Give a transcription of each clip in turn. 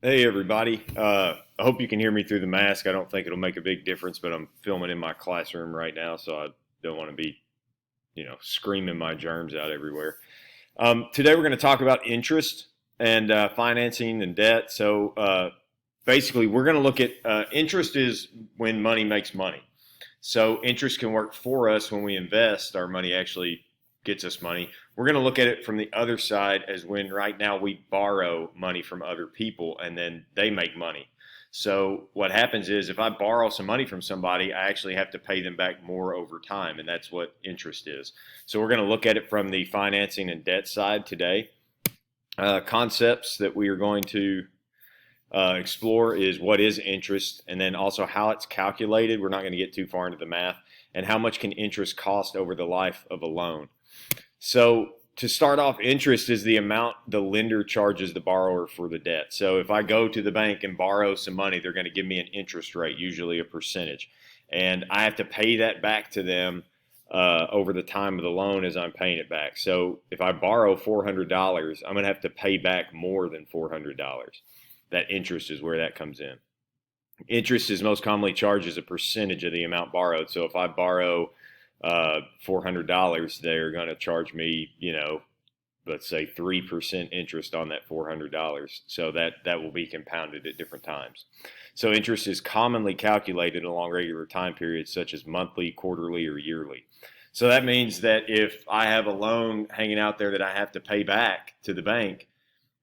Hey everybody. I hope you can hear me through the mask. I don't think it'll make a big difference, but I'm filming in my classroom right now, so I don't want to be, screaming my germs out everywhere. Today we're going to talk about interest and financing and debt. So basically, we're going to look at interest is when money makes money. So interest can work for us when we invest. Our money actually gets us money. We're going to look at it from the other side as when right now we borrow money from other people and then they make money. So what happens is if I borrow some money from somebody, I actually have to pay them back more over time, and that's what interest is. So we're going to look at it from the financing and debt side today. Concepts that we are going to explore is what is interest, and then also how it's calculated. We're not going to get too far into the math, and how much can interest cost over the life of a loan. So to start off, interest is the amount the lender charges the borrower for the debt. So if I go to the bank and borrow some money, they're going to give me an interest rate, usually a percentage, and I have to pay that back to them over the time of the loan as I'm paying it back. So if I borrow $400, I'm going to have to pay back more than $400. That interest is where that comes in. Interest is most commonly charged as a percentage of the amount borrowed. So if I borrow $400, they're going to charge me, let's say 3% interest on that $400. So that will be compounded at different times. So interest is commonly calculated along regular time periods such as monthly, quarterly, or yearly. So that means that if I have a loan hanging out there that I have to pay back to the bank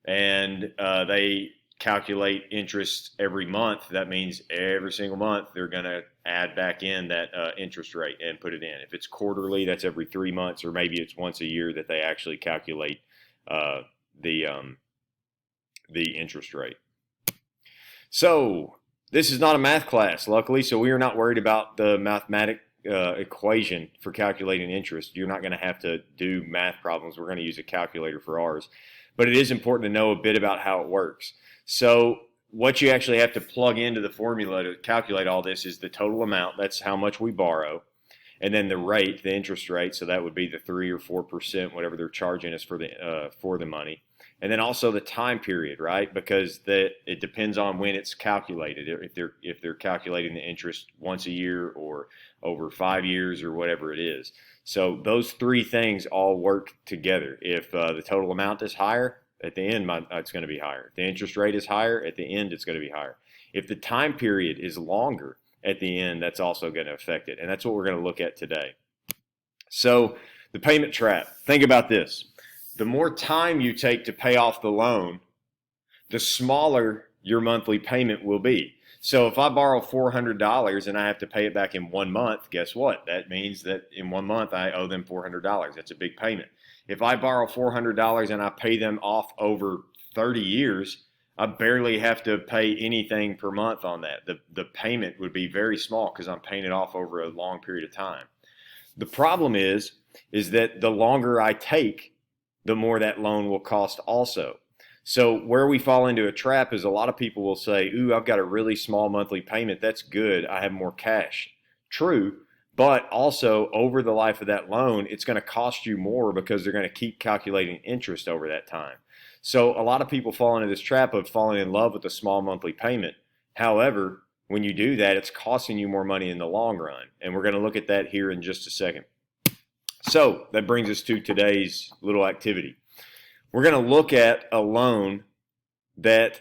and they calculate interest every month, that means every single month they're going to add back in that interest rate and put it in. If it's quarterly, that's every 3 months, or maybe it's once a year that they actually calculate the interest rate. So this is not a math class, luckily, so we are not worried about the mathematic equation for calculating interest. You're not going to have to do math problems. We're going to use a calculator for ours. But it is important to know a bit about how it works. So what you actually have to plug into the formula to calculate all this is the total amount. That's how much we borrow. And then the rate, the interest rate. So that would be the 3 or 4%, whatever they're charging us for the money. And then also the time period, right? Because it depends on when it's calculated. If they're calculating the interest once a year or over 5 years or whatever it is. So those three things all work together. If the total amount is higher, at the end, it's going to be higher. If the interest rate is higher, at the end, it's going to be higher. If the time period is longer, at the end, that's also going to affect it. And that's what we're going to look at today. So the payment trap. Think about this. The more time you take to pay off the loan, the smaller your monthly payment will be. So if I borrow $400 and I have to pay it back in 1 month, guess what? That means that in 1 month I owe them $400. That's a big payment. If I borrow $400 and I pay them off over 30 years, I barely have to pay anything per month on that. The payment would be very small because I'm paying it off over a long period of time. The problem is that the longer I take, the more that loan will cost also. So where we fall into a trap is a lot of people will say, ooh, I've got a really small monthly payment. That's good. I have more cash. True. But also over the life of that loan, it's going to cost you more because they're going to keep calculating interest over that time. So a lot of people fall into this trap of falling in love with a small monthly payment. However, when you do that, it's costing you more money in the long run. And we're going to look at that here in just a second. So that brings us to today's little activity. We're going to look at a loan that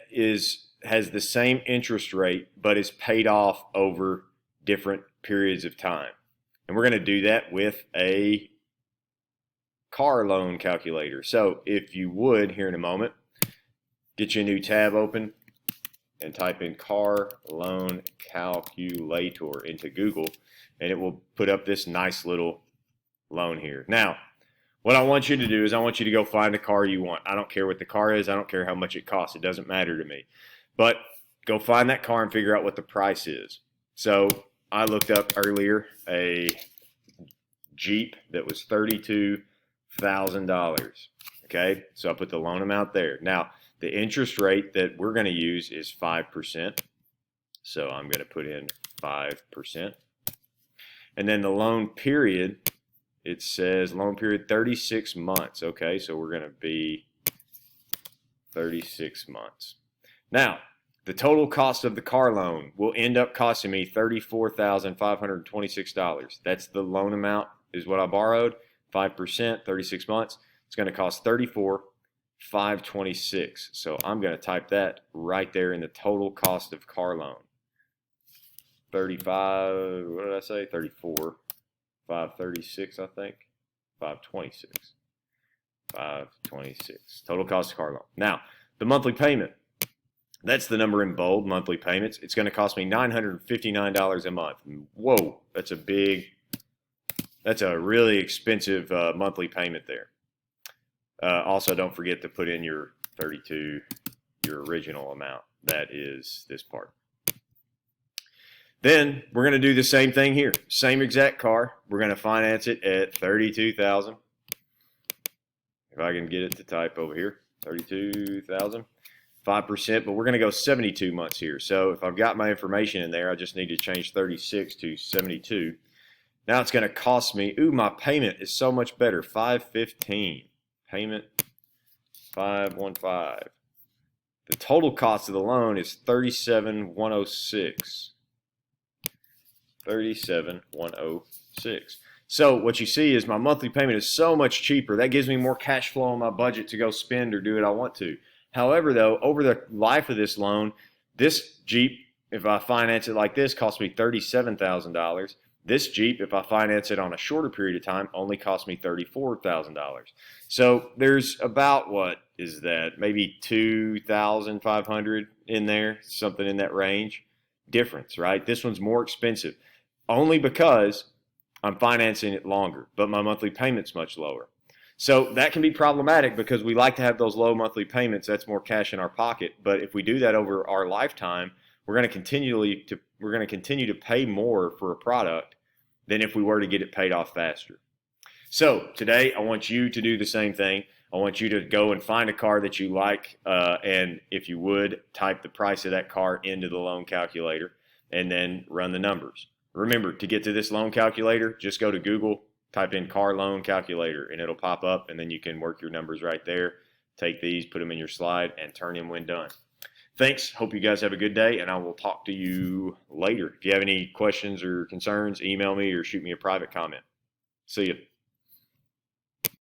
has the same interest rate but is paid off over different periods of time. And we're going to do that with a car loan calculator. So if you would, here in a moment, get you a new tab open and type in car loan calculator into Google, and it will put up this nice little loan here. Now, what I want you to do is I want you to go find the car you want. I don't care what the car is. I don't care how much it costs. It doesn't matter to me. But go find that car and figure out what the price is. So I looked up earlier a Jeep that was $32,000. Okay, so I put the loan amount there. Now, the interest rate that we're going to use is 5%. So I'm going to put in 5%. And then the loan period, it says loan period 36 months. Okay, so we're going to be 36 months. Now, The total cost of the car loan will end up costing me $34,526. That's the loan amount is what I borrowed, 5%, 36 months. It's going to cost $34,526. So I'm going to type that right there in the total cost of car loan. 35, what did I say? 34, 536, I think. 526. 526. Total cost of car loan. Now, the monthly payment. That's the number in bold, monthly payments. It's going to cost me $959 a month. Whoa, that's a really expensive monthly payment there. Also, don't forget to put in your 32, your original amount. That is this part. Then we're going to do the same thing here. Same exact car. We're going to finance it at $32,000. If I can get it to type over here, $32,000. 5%, but we're going to go 72 months here. So if I've got my information in there, I just need to change 36 to 72. Now it's going to cost me, my payment is so much better, $515. Payment, $515. The total cost of the loan is $37,106. $37,106. So what you see is my monthly payment is so much cheaper. That gives me more cash flow on my budget to go spend or do what I want to. However, though, over the life of this loan, this Jeep, if I finance it like this, costs me $37,000. This Jeep, if I finance it on a shorter period of time, only costs me $34,000. So there's about, what is that, maybe $2,500 in there, something in that range difference, right? This one's more expensive only because I'm financing it longer, but my monthly payment's much lower. So that can be problematic because we like to have those low monthly payments. That's more cash in our pocket. But if we do that over our lifetime, we're going to continue to pay more for a product than if we were to get it paid off faster. So today I want you to do the same thing. I want you to go and find a car that you like, and if you would, type the price of that car into the loan calculator and then run the numbers. Remember, to get to this loan calculator, just go to Google, type in car loan calculator, and it'll pop up, and then you can work your numbers right there. Take these, put them in your slide, and turn them when done. Thanks. Hope you guys have a good day, and I will talk to you later. If you have any questions or concerns, email me or shoot me a private comment. See you.